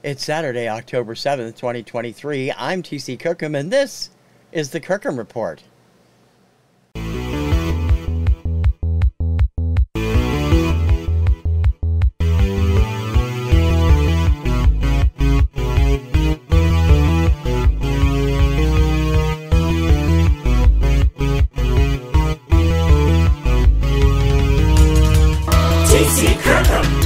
It's Saturday, October 7th, 2023. I'm TC Kirkham, and this is the Kirkham Report. TC Kirkham.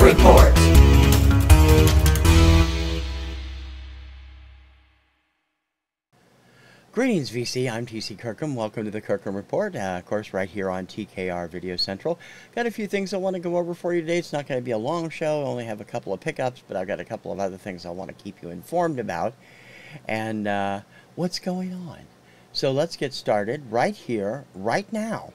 Report. Greetings, VC. I'm TC Kirkham. Welcome to the Kirkham Report. Of course, right here on TKR VideoCentral. Got a few things I want to go over for you today. It's not going to be a long show. I only have a couple of pickups, but I've got a couple of other things I want to keep you informed about and what's going on. So let's get started right here, right now.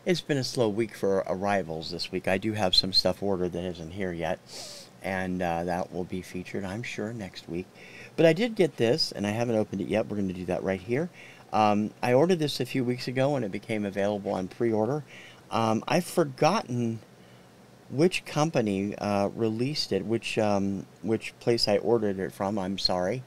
It's been a slow week for arrivals this week. I do have some stuff ordered that isn't here yet, and that will be featured, I'm sure, next week. But I did get this, and I haven't opened it yet. We're going to do that right here. I ordered this a few weeks ago, and it became available on pre-order. I've forgotten which company released it, which place I ordered it from. I'm sorry,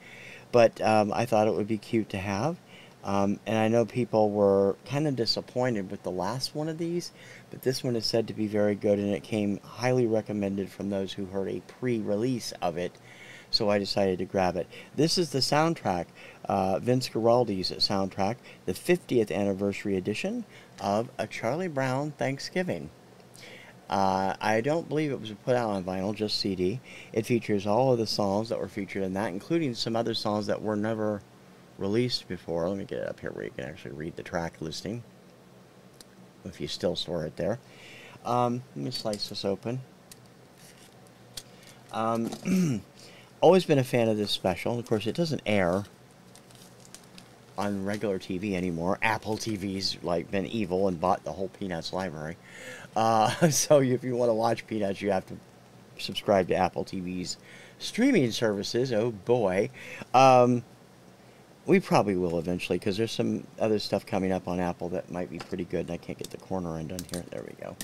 but I thought it would be cute to have. And I know people were kind of disappointed with the last one of these, but this one is said to be very good, and it came highly recommended from those who heard a pre-release of it, so I decided to grab it. This is the soundtrack, Vince Guaraldi's soundtrack, the 50th anniversary edition of A Charlie Brown Thanksgiving. I don't believe it was put out on vinyl, just CD. It features all of the songs that were featured in that, including some other songs that were never released before. Let me get it up here where you can actually read the track listing, if you still store it there. Let me slice this open. Always been a fan of this special. Of course, it doesn't air on regular TV anymore. Apple TV's like been evil and bought the whole Peanuts library. So if you want to watch Peanuts, you have to subscribe to Apple TV's streaming services. Oh boy. We probably will eventually, because there's some other stuff coming up on Apple that might be pretty good, and I can't get the corner undone here. There we go.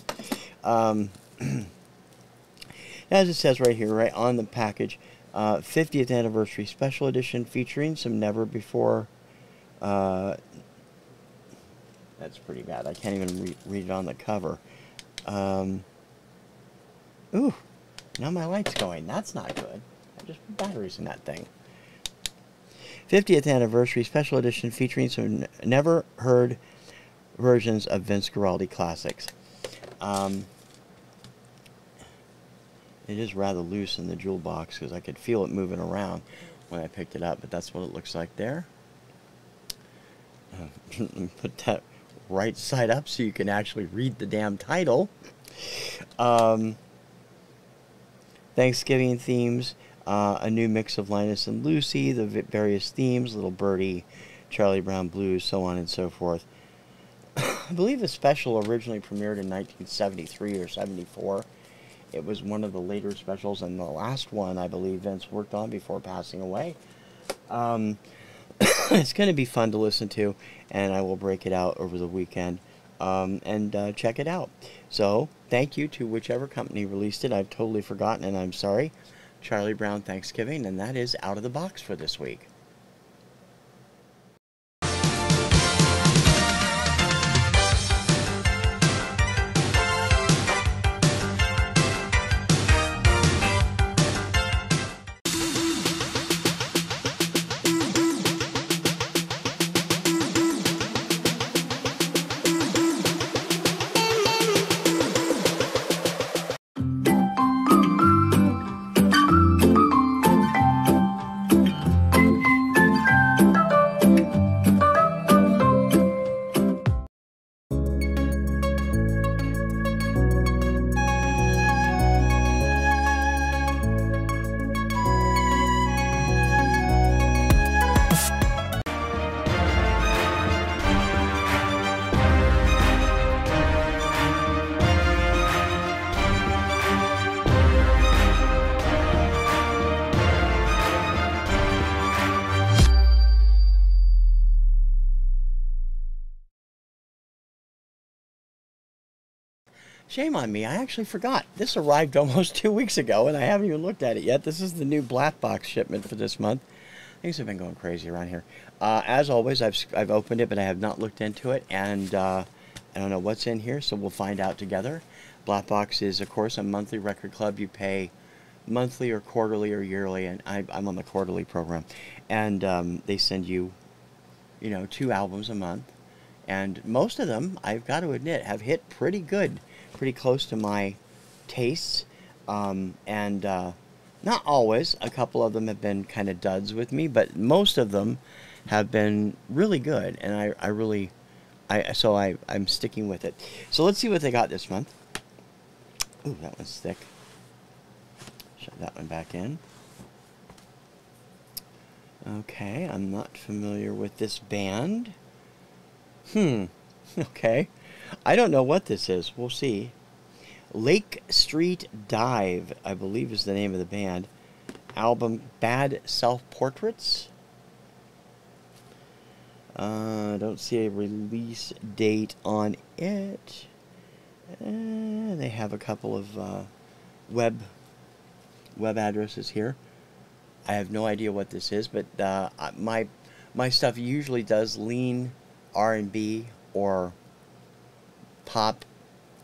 As it says right here, right on the package, 50th Anniversary Special Edition featuring some never before... that's pretty bad. I can't even read it on the cover. Ooh, now my light's going. That's not good. I just put batteries in that thing. 50th Anniversary Special Edition featuring some never-heard versions of Vince Guaraldi classics. It is rather loose in the jewel box because I could feel it moving around when I picked it up, but that's what it looks like there. Put that right side up so you can actually read the damn title. Thanksgiving themes. A new mix of Linus and Lucy, the various themes, Little Birdie, Charlie Brown Blues, so on and so forth. I believe the special originally premiered in 1973 or 74. It was one of the later specials, and the last one I believe Vince worked on before passing away. It's going to be fun to listen to, and I will break it out over the weekend and check it out. So, thank you to whichever company released it. I've totally forgotten, and I'm sorry. Charlie Brown Thanksgiving, and that is out of the box for this week. Shame on me. I actually forgot. This arrived almost 2 weeks ago, and I haven't even looked at it yet. This is the new black box shipment for this month. Things have been going crazy around here. As always, I've opened it, but I have not looked into it, and I don't know what's in here, so we'll find out together. Black box is, of course, a monthly record club. You pay monthly or quarterly or yearly, and I'm on the quarterly program, and they send you, 2 albums a month, and most of them, I've got to admit, have hit pretty good, pretty close to my tastes, and not always. A couple of them have been kind of duds with me, but most of them have been really good, and I'm sticking with it. So let's see what they got this month. Ooh, that one's thick. Shove that one back in. Okay, I'm not familiar with this band. Okay. I don't know what this is. We'll see. Lake Street Dive, I believe is the name of the band. Album Bad Self-Portraits. I don't see a release date on it. They have a couple of web addresses here. I have no idea what this is, but my stuff usually does lean R&B or pop,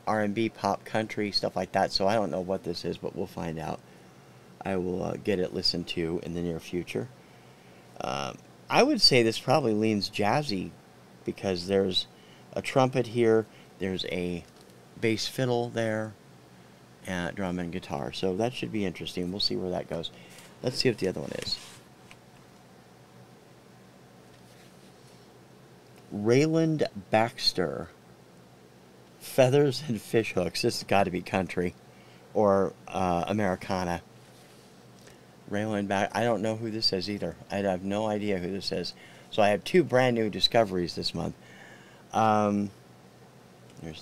R&B, pop, country, stuff like that. So I don't know what this is, but we'll find out. I will get it listened to in the near future. I would say this probably leans jazzy because there's a trumpet here, there's a bass fiddle there, and drum and guitar. So that should be interesting. We'll see where that goes. Let's see what the other one is. Rayland Baxter. Feathers and Fish Hooks. This has got to be country or Americana. Rayland Baxter. I don't know who this is either. I have no idea who this is. So I have 2 brand new discoveries this month. There's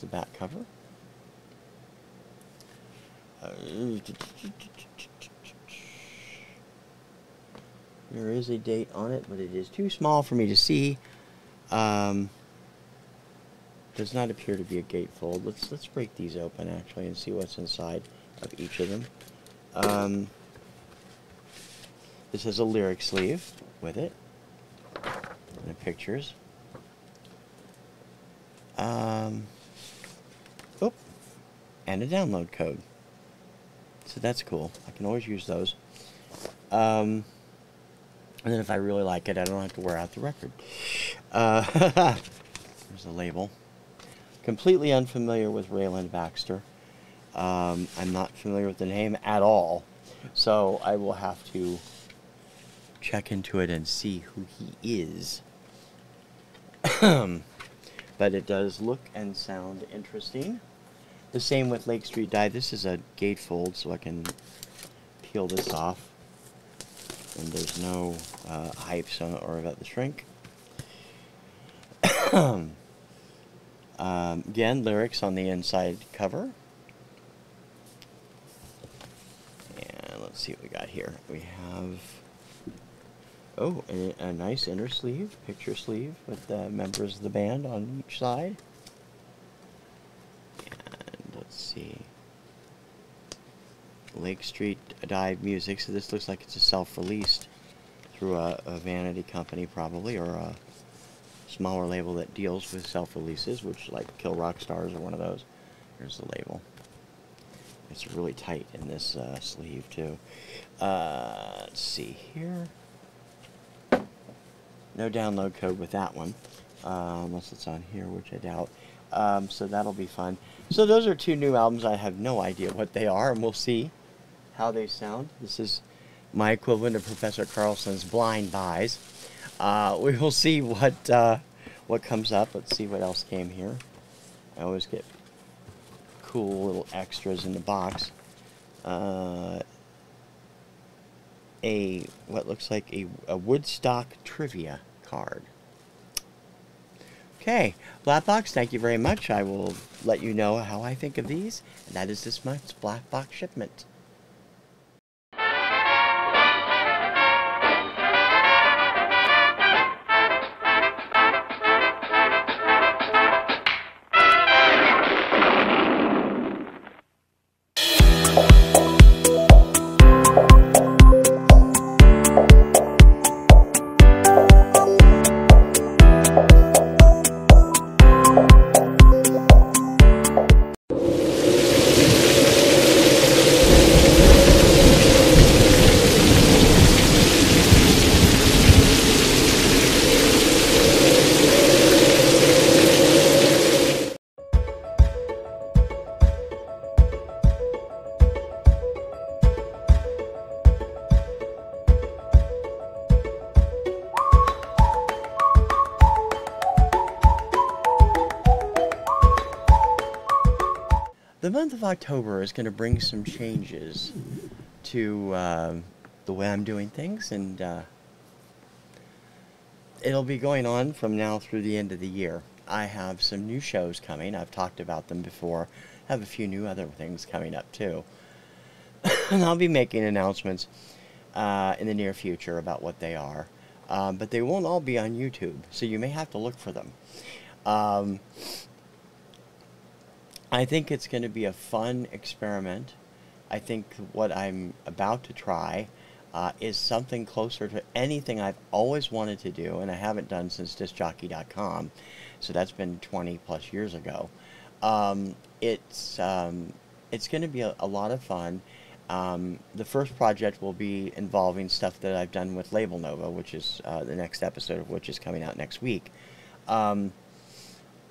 the back cover. There is a date on it, but it is too small for me to see. Does not appear to be a gatefold. Let's break these open actually and see what's inside of each of them. This has a lyric sleeve with it and the pictures. Oh, and a download code. So that's cool. I can always use those. And then if I really like it, I don't have to wear out the record. There's a label. Completely unfamiliar with Rayland Baxter. I'm not familiar with the name at all. So I will have to check into it and see who he is. But it does look and sound interesting. The same with Lake Street Dive. This is a gatefold, so I can peel this off. And there's no hypes on it or about the shrink. Again, lyrics on the inside cover. And let's see what we got here. We have, oh, a nice inner sleeve, picture sleeve with the members of the band on each side. And let's see. Lake Street Dive Music. So this looks like it's a self-released through a vanity company probably, or a smaller label that deals with self-releases, which like Kill Rock Stars or one of those. Here's the label. It's really tight in this sleeve too. Let's see here. No download code with that one, unless it's on here, which I doubt. So that'll be fun. So those are 2 new albums. I have no idea what they are, and we'll see how they sound. This is my equivalent of Professor Carlson's blind buys. We will see what comes up. Let's see what else came here. I always get cool little extras in the box. What looks like a Woodstock trivia card. Okay, Black Box, thank you very much. I will let you know how I think of these. And that is this month's Black Box shipment. the month of October is going to bring some changes to the way I'm doing things, and it'll be going on from now through the end of the year. I have some new shows coming. I've talked about them before. I have a few new other things coming up too. And I'll be making announcements in the near future about what they are. But they won't all be on YouTube, so you may have to look for them. I think it's going to be a fun experiment. I think what I'm about to try is something closer to anything I've always wanted to do, and I haven't done since discjockey.com, so that's been 20 plus years ago. It's going to be a lot of fun. The first project will be involving stuff that I've done with Label Nova, which is the next episode of which is coming out next week.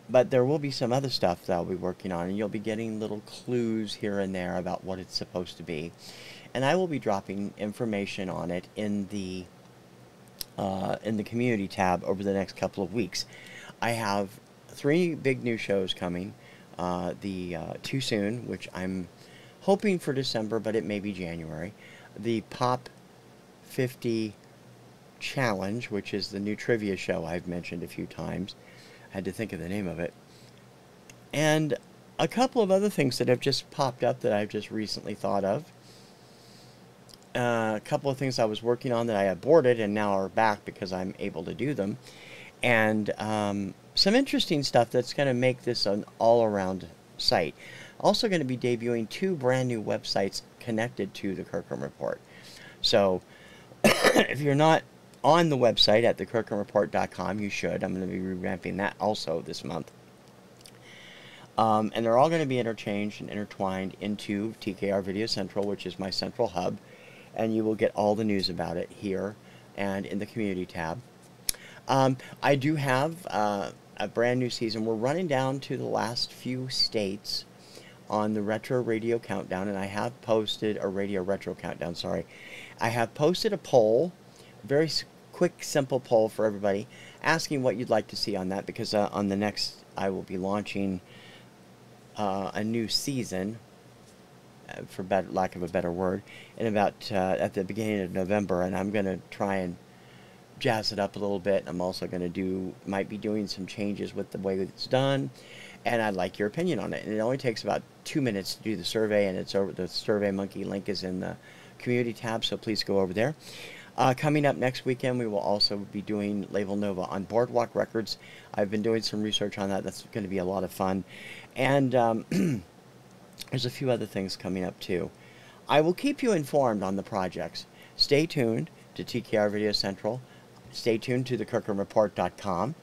But there will be some other stuff that I'll be working on, and you'll be getting little clues here and there about what it's supposed to be. And I will be dropping information on it in the community tab over the next couple of weeks. I have 3 big new shows coming. Too Soon, which I'm hoping for December, but it may be January. The Pop 50 Challenge, which is the new trivia show I've mentioned a few times. I had to think of the name of it. And a couple of other things that have just popped up that I've just recently thought of. A couple of things I was working on that I aborted and now are back because I'm able to do them. And some interesting stuff that's going to make this an all-around site. Also going to be debuting 2 brand new websites connected to the Kirkham Report. So if you're not on the website at thekirkhamreport.com, you should. I'm going to be revamping that also this month. And they're all going to be interchanged and intertwined into TKR VideoCentral, which is my central hub. And you will get all the news about it here and in the community tab. I do have a brand new season. We're running down to the last few states on the Retro Radio Countdown, and I have posted a Radio Retro Countdown, sorry. I have posted a poll, a very quick, simple poll for everybody, asking what you'd like to see on that, because on the next, I will be launching a new season, for lack of a better word, in about at the beginning of November, and I'm going to try and jazz it up a little bit. I'm also going to might be doing some changes with the way it's done, and I'd like your opinion on it. And it only takes about 2 minutes to do the survey, and it's over. The Survey Monkey link is in the community tab, so please go over there. Coming up next weekend, we will also be doing Label Nova on Boardwalk Records. I've been doing some research on that. That's going to be a lot of fun. And there's a few other things coming up too. I will keep you informed on the projects. Stay tuned to TKR VideoCentral. Stay tuned to thekirkhamreport.com.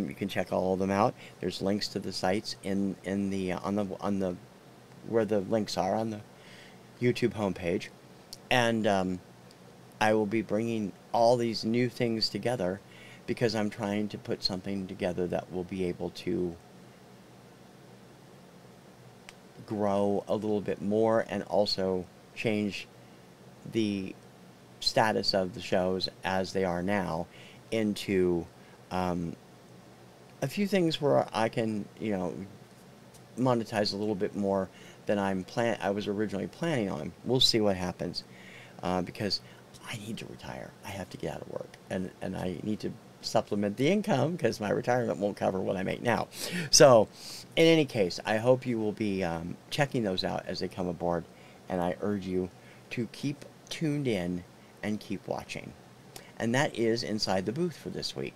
You can check all of them out. There's links to the sites in the where the links are on the YouTube homepage, and I will be bringing all these new things together because I'm trying to put something together that will be able to grow a little bit more and also change the status of the shows as they are now into a few things where I can, monetize a little bit more than I was originally planning on. We'll see what happens, because I need to retire. I have to get out of work, and I need to supplement the income because my retirement won't cover what I make now. So, in any case, I hope you will be checking those out as they come aboard, and I urge you to keep tuned in and keep watching. And that is Inside the Booth for this week.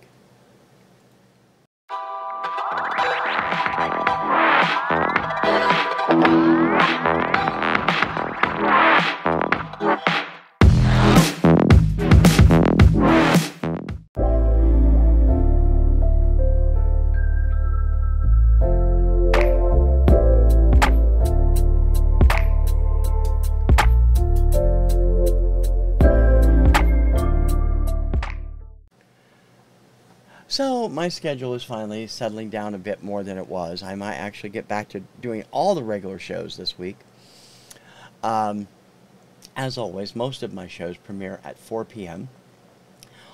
So my schedule is finally settling down a bit more than it was. I might actually get back to doing all the regular shows this week. As always, most of my shows premiere at 4 p.m.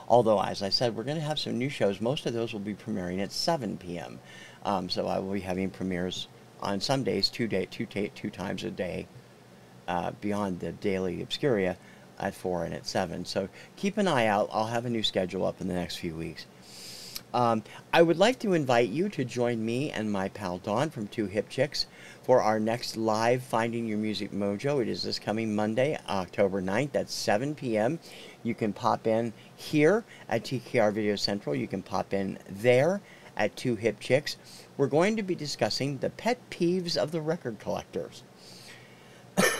Although, as I said, we're going to have some new shows. Most of those will be premiering at 7 p.m. So I will be having premieres on some days, two times a day, beyond the daily Obscuria at 4 and at 7. So keep an eye out. I'll have a new schedule up in the next few weeks. I would like to invite you to join me and my pal Dawn from Two Hip Chicks for our next live Finding Your Music Mojo. It is this coming Monday, October 9th at 7 p.m. You can pop in here at TKR Video Central. You can pop in there at Two Hip Chicks. We're going to be discussing the pet peeves of the record collectors.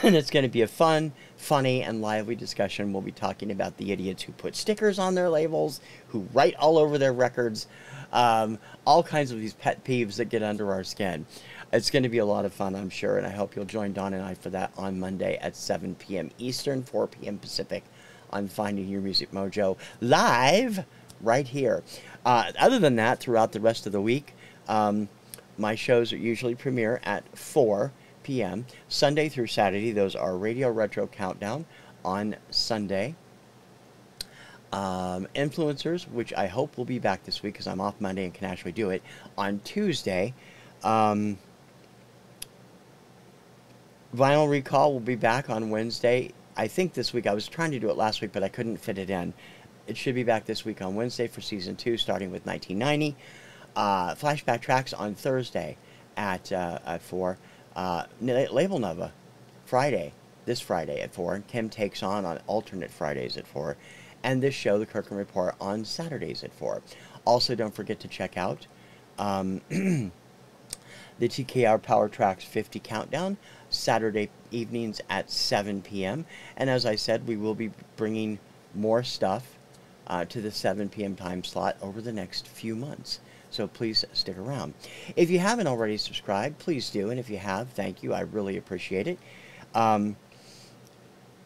And it's going to be a fun, funny, and lively discussion. We'll be talking about the idiots who put stickers on their labels, who write all over their records, all kinds of these pet peeves that get under our skin. It's going to be a lot of fun, I'm sure, and I hope you'll join Dawn and I for that on Monday at 7 p.m. Eastern, 4 p.m. Pacific on Finding Your Music Mojo, live right here. Other than that, throughout the rest of the week, my shows are usually premiere at 4 p.m. Sunday through Saturday. Those are Radio Retro Countdown on Sunday. Influencers, which I hope will be back this week because I'm off Monday and can actually do it, on Tuesday. Vinyl Recall will be back on Wednesday. I think this week. I was trying to do it last week, but I couldn't fit it in. It should be back this week on Wednesday for Season 2, starting with 1990. Flashback Tracks on Thursday at 4. Label Nova, this Friday at 4. Kim Takes On alternate Fridays at 4. And this show, the Kirkham Report, on Saturdays at 4. Also, don't forget to check out the TKR Power Tracks 50 Countdown, Saturday evenings at 7 p.m. And as I said, we will be bringing more stuff to the 7 p.m. time slot over the next few months. So please stick around. If you haven't already subscribed, please do. And if you have, thank you. I really appreciate it.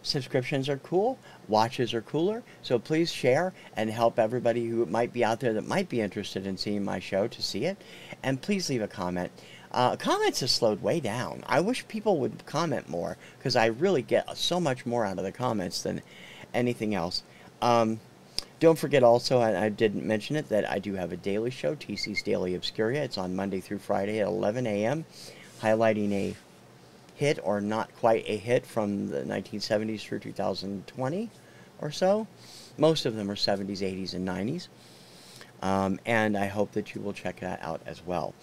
Subscriptions are cool. Watches are cooler. So please share and help everybody who might be out there that might be interested in seeing my show to see it. And please leave a comment. Comments have slowed way down. I wish people would comment more because I really get so much more out of the comments than anything else. Don't forget also, and I didn't mention it, that I do have a daily show, TC's Daily Obscuria. It's on Monday through Friday at 11 a.m., highlighting a hit or not quite a hit from the 1970s through 2020 or so. Most of them are 70s, 80s, and 90s. And I hope that you will check that out as well.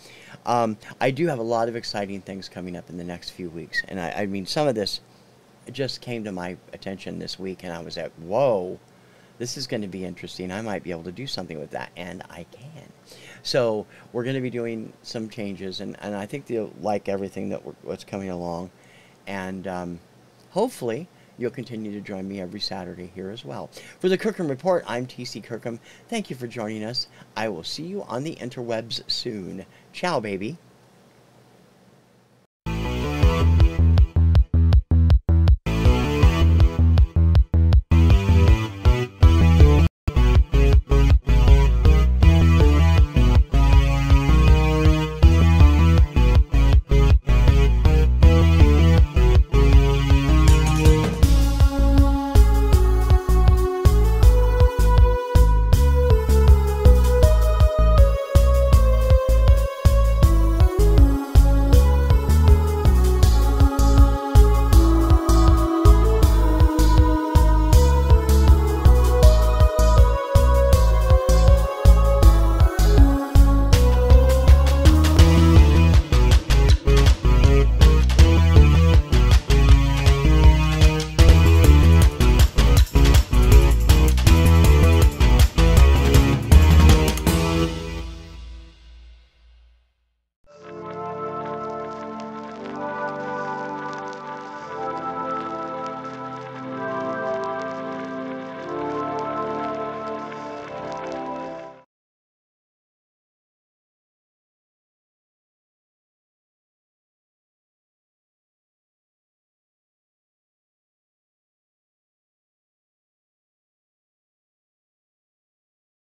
I do have a lot of exciting things coming up in the next few weeks. And I mean, some of this just came to my attention this week, and I was like, whoa. This is going to be interesting. I might be able to do something with that, and I can. So we're going to be doing some changes, and I think you'll like everything what's coming along. And hopefully you'll continue to join me every Saturday here as well. For the Kirkham Report, I'm TC Kirkham. Thank you for joining us. I will see you on the interwebs soon. Ciao, baby.